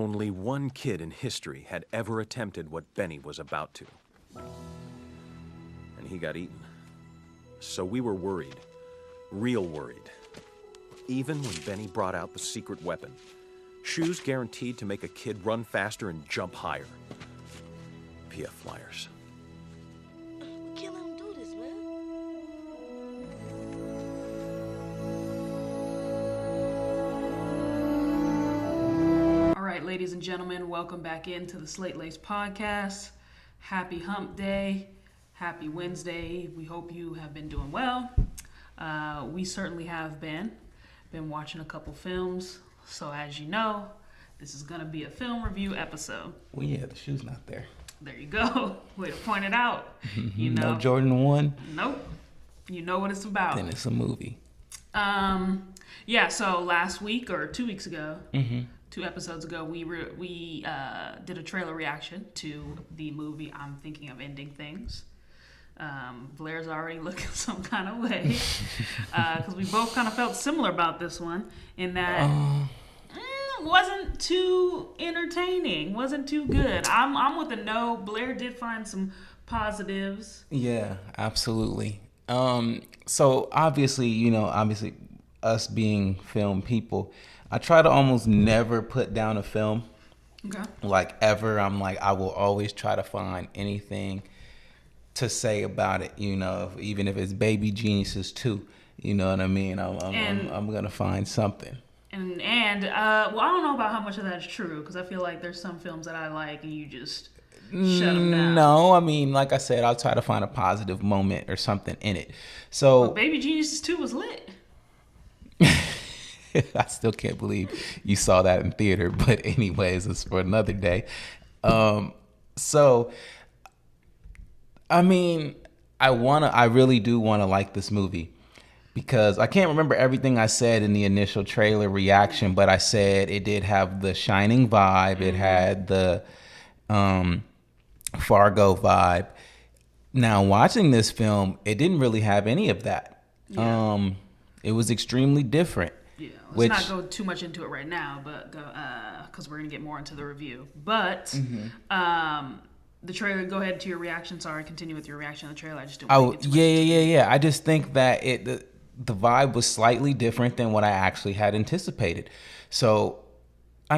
Only one kid in history had ever attempted what Benny was about to. And he got eaten. So we were worried. Real worried. Even when Benny brought out the secret weapon. Shoes guaranteed to make a kid run faster and jump higher. PF Flyers. We can't let him do this, man. All right, ladies and gentlemen, welcome back into the Slate Lace Podcast. Happy Hump Day. Happy Wednesday. We hope you have been doing well. We certainly have been watching a couple films. So as you know, this is going to be a film review episode. Well, yeah, the shoe's not there. There you go. Way to point it out. You know. No Jordan 1? Nope. You know what it's about. Then it's a movie. Yeah, so last week or 2 weeks ago, 2 episodes ago, we did a trailer reaction to the movie I'm Thinking of Ending Things. Blair's already looking some kind of way because we both kind of felt similar about this one in that wasn't too entertaining, wasn't too good. I'm with a no. Blair did find some positives. Yeah, absolutely. So obviously, us being film people, I try to almost never put down a film. Okay. Like ever. I will always try to find anything to say about it, even if it's Baby Geniuses 2, you know what I mean? I'm going to find something. And I don't know about how much of that is true, because I feel like there's some films that I like and you just shut them down. No, like I said, I'll try to find a positive moment or something in it. So well, Baby Geniuses 2 was lit. I still can't believe you saw that in theater, but anyways, it's for another day. I really do want to like this movie because I can't remember everything I said in the initial trailer reaction, but I said it did have the Shining vibe. It had the Fargo vibe. Now, watching this film, it didn't really have any of that. Yeah. It was extremely different. Yeah, let's not go too much into it right now, but because we're going to get more into the review. But the trailer, go ahead to your reaction. Sorry, continue with your reaction to the trailer. I just don't want to get too much. Yeah. I just think that the vibe was slightly different than what I actually had anticipated. So, I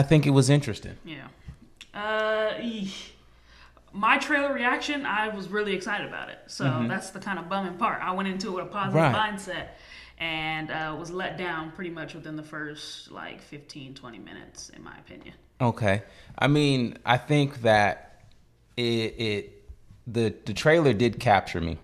think it was interesting. Yeah. My trailer reaction, I was really excited about it. So that's the kind of bumming part. I went into it with a positive mindset and was let down pretty much within the first 15, 20 minutes, in my opinion. Okay. I think that the trailer did capture me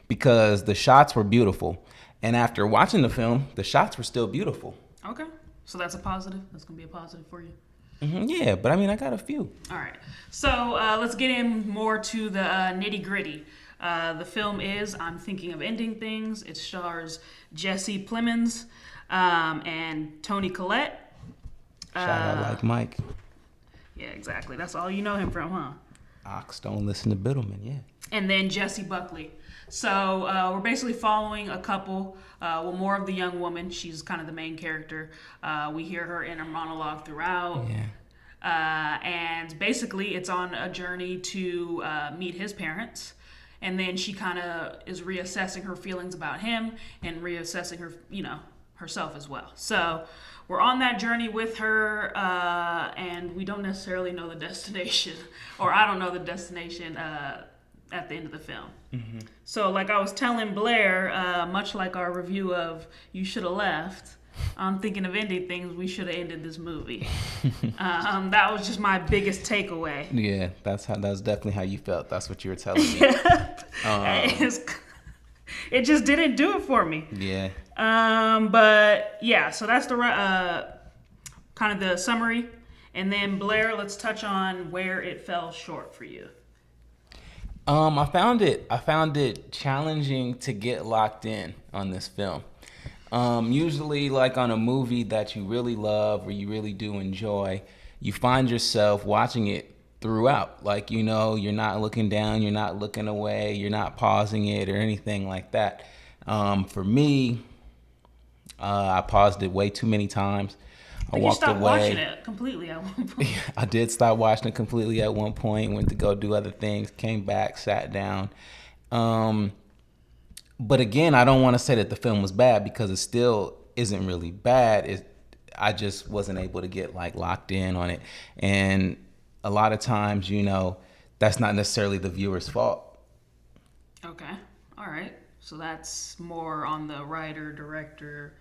because the shots were beautiful. And after watching the film, the shots were still beautiful. Okay. So that's a positive? That's going to be a positive for you? Yeah, but I got a few. All right. So let's get in more to the nitty gritty. The film is I'm Thinking of Ending Things. It stars Jesse Plemons and Toni Collette. Shout out like Mike. Yeah, exactly. That's all you know him from, huh? Ox don't listen to Biddleman, yeah. And then Jessie Buckley. So we're basically following a couple. More of the young woman. She's kind of the main character. We hear her inner monologue throughout. Yeah. And basically it's on a journey to meet his parents. And then she kind of is reassessing her feelings about him and reassessing her, herself as well. So we're on that journey with her, and we don't necessarily know the destination, or I don't know the destination at the end of the film. So like I was telling Blair, much like our review of You Should Have Left, I'm Thinking of Ending Things, we should have ended this movie. That was just my biggest takeaway. Yeah, that's definitely how you felt. That's what you were telling me. It just didn't do it for me. Yeah. But yeah, so that's the kind of the summary. And then Blair, let's touch on where it fell short for you. I found it challenging to get locked in on this film. Usually, like on a movie that you really love or you really do enjoy, you find yourself watching it throughout. Like, you're not looking down, you're not looking away, you're not pausing it or anything like that. For me, I paused it way too many times. I You walked stopped away. watching it completely at one point. I did stop watching it completely at one point, went to go do other things, came back, sat down. But again, I don't want to say that the film was bad because it still isn't really bad. I just wasn't able to get like locked in on it. And a lot of times, that's not necessarily the viewer's fault. Okay. All right. So that's more on the writer, director.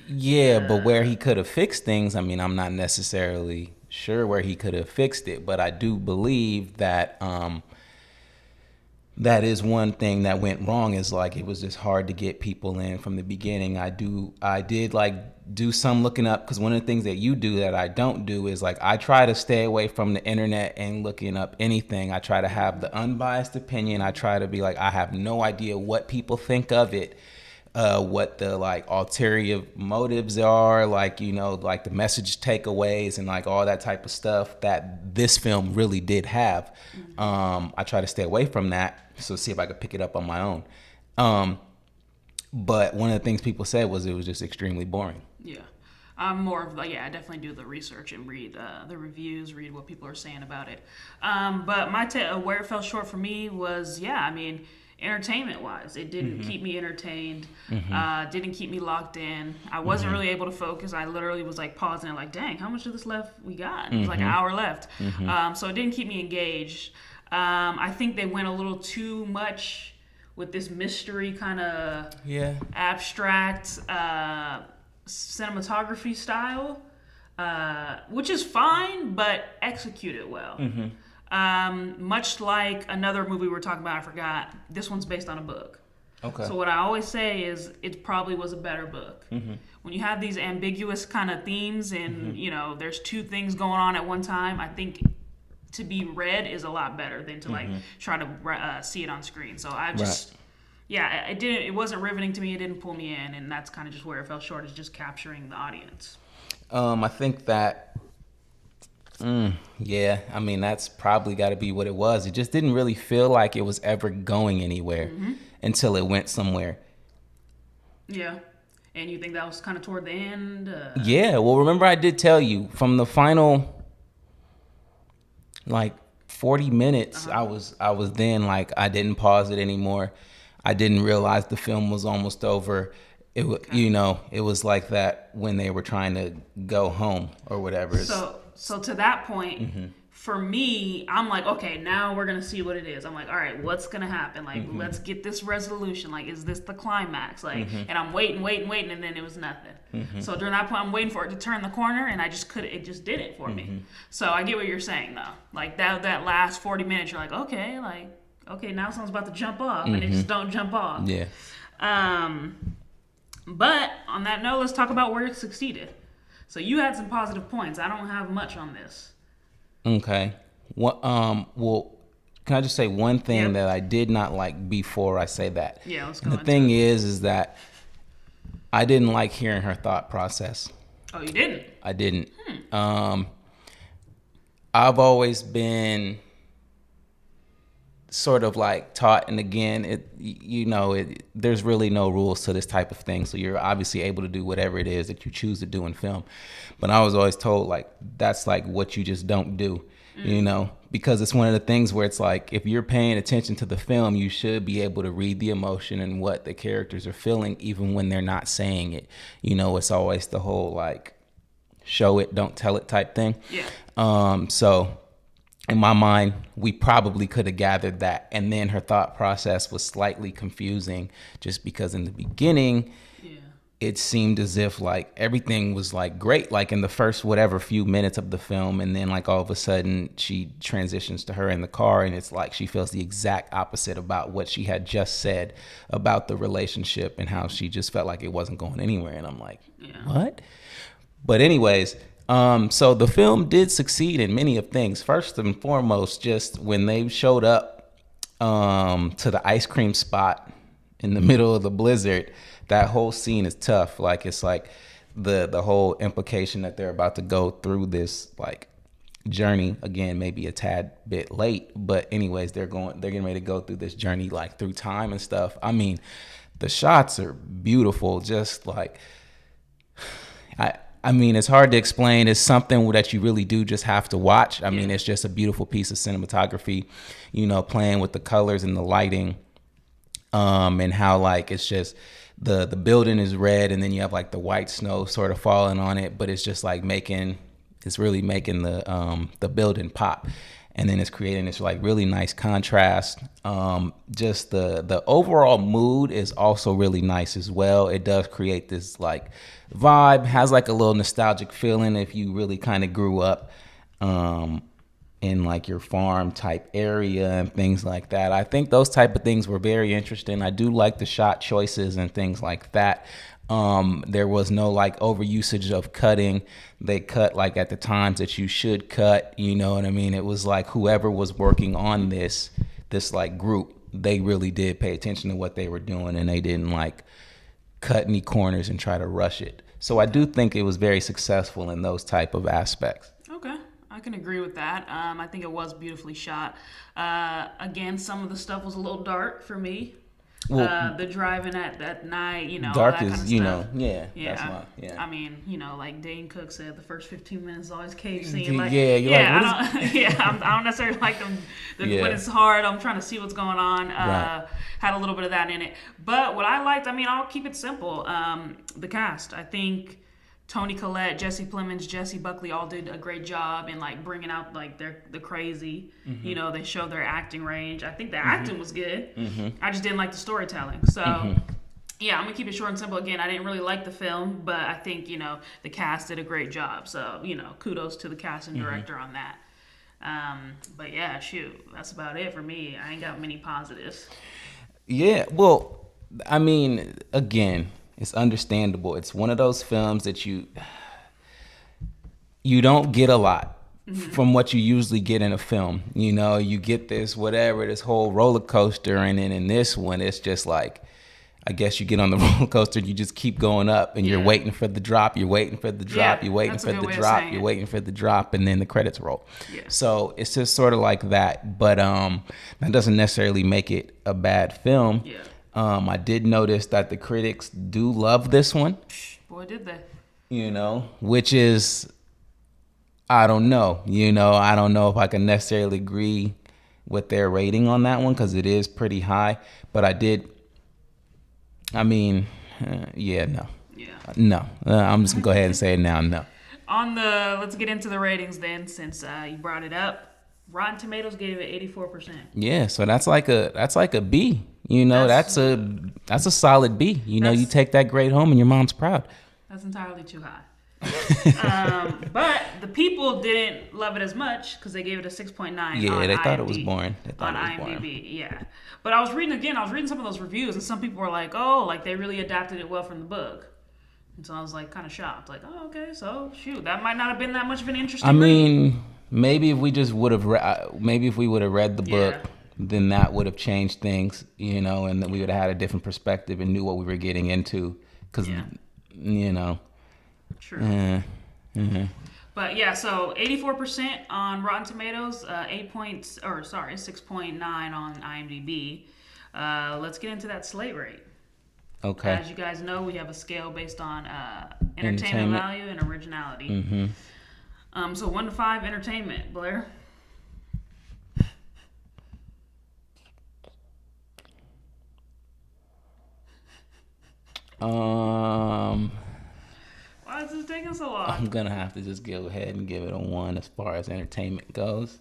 Yeah, but where he could have fixed things, I mean, I'm not necessarily sure where he could have fixed it, but I do believe that that is one thing that went wrong, is like it was just hard to get people in from the beginning. I did like do some looking up, because one of the things that you do that I don't do is like I try to stay away from the internet and looking up anything. I try to have the unbiased opinion. I try to be like, I have no idea what people think of it, what the like ulterior motives are, like like the message takeaways and like all that type of stuff that this film really did have. I try to stay away from that, so see if I could pick it up on my own. But one of the things people said was it was just extremely boring. Yeah. I'm more of like, I definitely do the research and read the reviews, read what people are saying about it. But where it fell short for me was, entertainment wise, it didn't keep me entertained, didn't keep me locked in. I wasn't really able to focus. I literally was like pausing and like, dang, how much of this left we got? It was like an hour left. So it didn't keep me engaged. I think they went a little too much with this mystery kind of abstract cinematography style, which is fine, but executed well. Much like another movie we were talking about, I forgot. This one's based on a book. Okay. So what I always say is it probably was a better book. When you have these ambiguous kind of themes and, there's two things going on at one time, I think to be read is a lot better than to like try to see it on screen. So I just... Yeah, it wasn't riveting to me. It didn't pull me in, and that's kind of just where it fell short, is just capturing the audience. I think that, that's probably got to be what it was. It just didn't really feel like it was ever going anywhere until it went somewhere. Yeah, and you think that was kind of toward the end? Yeah, well, remember I did tell you from the final, 40 minutes, I was then like, I didn't pause it anymore. I didn't realize the film was almost over. It was like that when they were trying to go home or whatever. So to that point, for me, I'm like, okay, now we're gonna see what it is. I'm like, all right, what's gonna happen? Like, let's get this resolution. Like, is this the climax? Like, and I'm waiting, and then it was nothing. So during that point, I'm waiting for it to turn the corner, and it just did it for me. So I get what you're saying though. Like that last 40 minutes, you're like, okay, now someone's about to jump off, and it just don't jump off. Yeah. But on that note, let's talk about where it succeeded. So you had some positive points. I don't have much on this. Okay. Well, can I just say one thing that I did not like before I say that? Yeah, let's go. The thing is that I didn't like hearing her thought process. Oh, you didn't? I didn't. I've always been sort of like taught, and again, there's really no rules to this type of thing, so you're obviously able to do whatever it is that you choose to do in film. But I was always told like that's like what you just don't do, because it's one of the things where it's like if you're paying attention to the film, you should be able to read the emotion and what the characters are feeling even when they're not saying it. It's always the whole like show it, don't tell it type thing. So in my mind, we probably could have gathered that. And then her thought process was slightly confusing just because in the beginning, it seemed as if like everything was like great, like in the first few minutes of the film. And then like all of a sudden she transitions to her in the car, and it's like she feels the exact opposite about what she had just said about the relationship and how she just felt like it wasn't going anywhere. And I'm like, what? But anyways, so the film did succeed in many of things. First and foremost, just when they showed up to the ice cream spot in the middle of the blizzard, that whole scene is tough. Like it's like the whole implication that they're about to go through this like journey again, maybe a tad bit late, but anyways, they're getting ready to go through this journey like through time and stuff. I mean, the shots are beautiful. Just like I mean, it's hard to explain. It's something that you really do just have to watch. I mean, it's just a beautiful piece of cinematography, playing with the colors and the lighting, and how like it's just the building is red and then you have like the white snow sort of falling on it, but it's just like it's really making the building pop. And then it's creating this like really nice contrast. Just the overall mood is also really nice as well. It does create this like vibe, has like a little nostalgic feeling if you really kind of grew up in like your farm type area and things like that. I think those type of things were very interesting. I do like the shot choices and things like that. There was no like overusage of cutting. They cut like at the times that you should cut, you know what I mean? It was like whoever was working on this like group, they really did pay attention to what they were doing and they didn't like cut any corners and try to rush it. So I do think it was very successful in those type of aspects. Okay. I can agree with that. I think it was beautifully shot. Again, some of the stuff was a little dark for me. Well, the driving at night, dark all that is, kind of stuff. That's I mean, like Dane Cook said, the first 15 minutes is always cave scene. Like, I don't necessarily like them when it's hard. I'm trying to see what's going on. Right. Had a little bit of that in it, but what I liked, I mean, I'll keep it simple. The cast, I think. Toni Collette, Jesse Plemons, Jesse Buckley all did a great job in like bringing out like the crazy. Mm-hmm. They showed their acting range. I think the acting was good. Mm-hmm. I just didn't like the storytelling. So yeah, I'm gonna keep it short and simple. Again, I didn't really like the film, but I think the cast did a great job. So kudos to the cast and director on that. But yeah, shoot, that's about it for me. I ain't got many positives. Yeah, well, I mean, again, it's understandable. It's one of those films that you don't get a lot from what you usually get in a film. You get this whole roller coaster, and then in this one, it's just like, I guess you get on the roller coaster, you just keep going up, and you're waiting for the drop, you're waiting for the drop, you're waiting for the drop, you're waiting for the drop, and then the credits roll. Yeah. So it's just sort of like that, but that doesn't necessarily make it a bad film. Yeah. I did notice that the critics do love this one. Boy, did they. Which is, I don't know. I don't know if I can necessarily agree with their rating on that one because it is pretty high. But no. Yeah. No. I'm just going to go ahead and say it now, no. Let's get into the ratings then, since you brought it up. Rotten Tomatoes gave it 84%. Yeah, so that's like a B. That's a solid B. You take that grade home and your mom's proud. That's entirely too high. But the people didn't love it as much because they gave it a 6.9. Yeah, they thought it was IMDb. boring. On IMDb, yeah. But I was reading some of those reviews, and some people were like, "Oh, like they really adapted it well from the book." And so I was like, kind of shocked, like, "Oh, okay, so shoot, that might not have been that much of an interesting." read. Maybe if we just would have read the book, then that would have changed things, and then we would have had a different perspective and knew what we were getting into. Because, True. Mm-hmm. But yeah, so 84% on Rotten Tomatoes, 6.9 on IMDb. Let's get into that slate rate. Okay. As you guys know, we have a scale based on entertainment value and originality. Mm-hmm. So 1 to 5 entertainment, Blair. Why is this taking so long? I'm gonna have to just go ahead and give it a 1 as far as entertainment goes.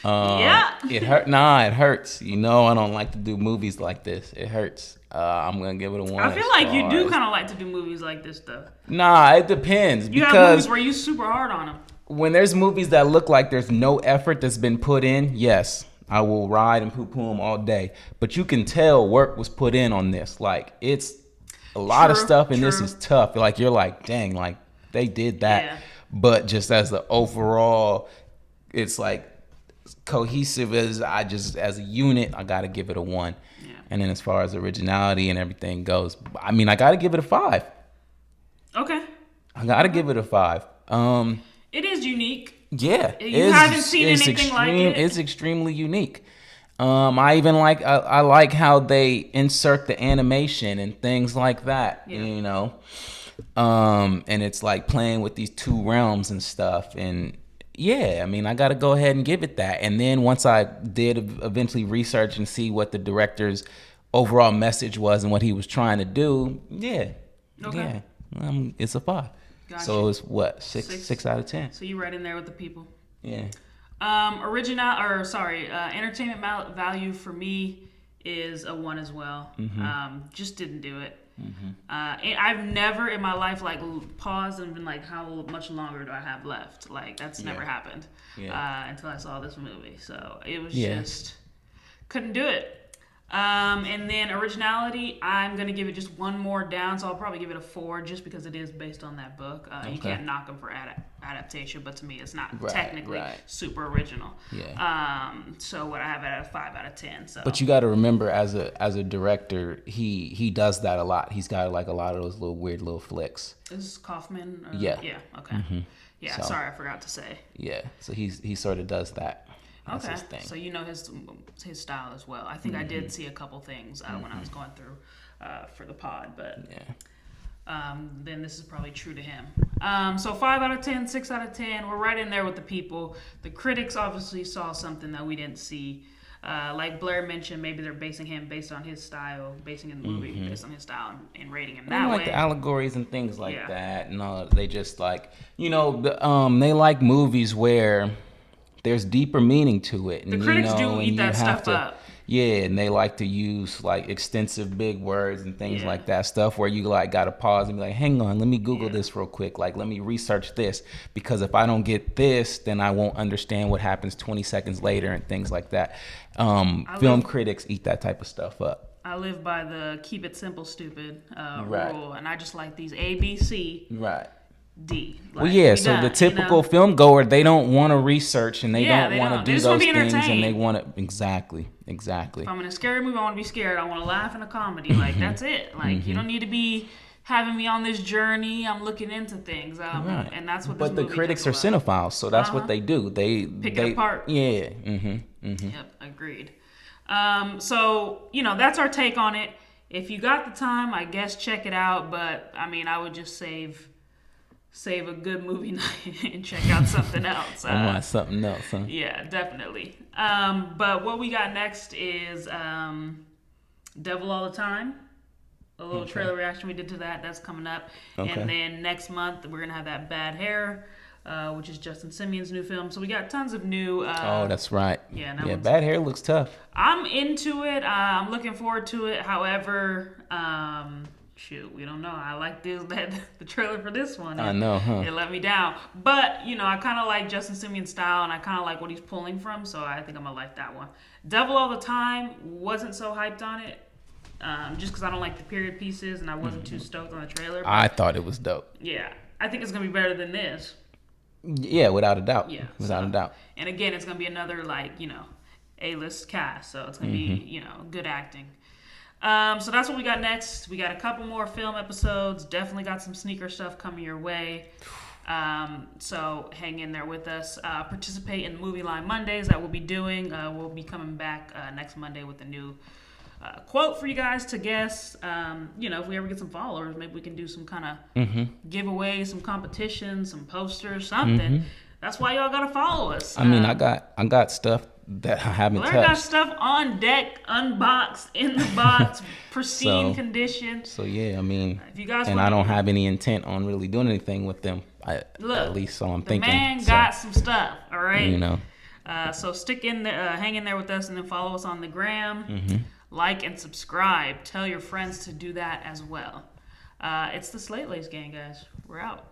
Yeah. It hurt. Nah, it hurts. I don't like to do movies like this. It hurts. I'm gonna give it a 1. I feel like you do kind of like to do movies like this, though. Nah, it depends. You have movies where you super hard on them. When there's movies that look like there's no effort that's been put in, yes, I will ride and poo-poo them all day. But you can tell work was put in on this. Like, it's a lot of stuff, and this is tough. Like, you're like, dang, like, they did that. Yeah. But just as the overall, it's like cohesive as a unit, I got to give it a 1. Yeah. And then as far as originality and everything goes, I got to give it a 5. Okay. I got to give it a 5. It is unique. Yeah. You haven't seen anything like it? It's extremely unique. I even like I like how they insert the animation and things like that. Yeah. You know, and it's like playing with these two realms and stuff. And yeah, I mean, I got to go ahead and give it that. And then once I did eventually research and see what the director's overall message was and what he was trying to do, yeah, Okay. yeah, it's a 5. Gotcha. So it's what 6 out of 10. So you right in there with the people. Yeah. Entertainment value for me is a 1 as well. Just didn't do it. I've never in my life like paused and been like, how much longer do I have left? Like that's never happened until I saw this movie. So it was just couldn't do it. And then originality, I'm gonna give it just 1 more down, so I'll probably give it a 4 just because it is based on that book. You can't knock them for adaptation, but to me, it's not technically super original. Yeah. So what I have it at a 5 out of 10. So. But you got to remember, as a director, he does that a lot. He's got like a lot of those little weird little flicks. Is Kaufman? Yeah. Yeah. Okay. Yeah. So- Sorry, I forgot to say. Yeah. So he sort of does that. That's Okay. his thing. So you know his style as well. I think I did see a couple things when I was going through for the pod, but then this is probably true to him. So 5 out of 10, 6 out of 10. We're right in there with the people. The critics obviously saw something that we didn't see. Like Blair mentioned, maybe they're basing him based on his style, basing in the movie based on his style, and rating him that way. Like the allegories and things like that, and all, they just like they like movies where there's deeper meaning to it. And, the critics do and eat that stuff up. Yeah, and they like to use like extensive big words and things like that. Stuff where you like got to pause and be like, hang on, let me Google this real quick. Like, let me research this, because if I don't get this, then I won't understand what happens 20 seconds later and things like that. Film critics eat that type of stuff up. I live by the keep it simple, stupid Right. rule, and I just like these A, B, C, Right. D. Well, yeah, so the typical film goer, they don't want to research and they don't want to do just wanna those be things, and entertained. they want to exactly. If I'm in a scary movie, I want to be scared. I want to laugh in a comedy. Like that's it. Like you don't need to be having me on this journey. I'm looking into things, Right. and that's what. But this the movie critics does are well. cinephiles, so that's what they do. They Pick it apart. Yeah. Yep, agreed. So that's our take on it. If you got the time, I guess check it out. But I mean, I would just save a good movie night and check out something else. I want something else, huh? Yeah, definitely. But what we got next is Devil All the Time. A little trailer reaction we did to that. That's coming up. Okay. And then next month, we're going to have that Bad Hair, which is Justin Simeon's new film. So we got tons of new... Oh, that's right. Yeah, Bad Hair looks tough. I'm into it. I'm looking forward to it. However... we don't know. I like the trailer for this one. I know, huh? It let me down. But, I kind of like Justin Simeon's style, and I kind of like what he's pulling from, so I think I'm going to like that one. Devil All the Time, wasn't so hyped on it, just because I don't like the period pieces, and I wasn't too stoked on the trailer. But I thought it was dope. yeah, I think it's going to be better than this. Yeah, without a doubt. Yeah. Without a doubt. And again, it's going to be another, A-list cast, so it's going to be, good acting. So that's what we got next. We got a couple more film episodes. Definitely got some sneaker stuff coming your way. So hang in there with us. Participate in the Movie Line Mondays that we'll be doing. We'll be coming back next Monday with a new quote for you guys to guess. If we ever get some followers, maybe we can do some kind of giveaways, some competitions, some posters, something. That's why y'all gotta follow us. I mean, I got stuff that I haven't Blair got touched. stuff on deck, unboxed, in the box, pristine condition. So yeah, I mean, If you guys and wanna- I don't have any intent on really doing anything with them. At least so I'm thinking. The man So, got some stuff, all right? So stick in there, hang in there with us, and then follow us on the gram. Like and subscribe. Tell your friends to do that as well. It's the Slate Lace Gang, guys. We're out.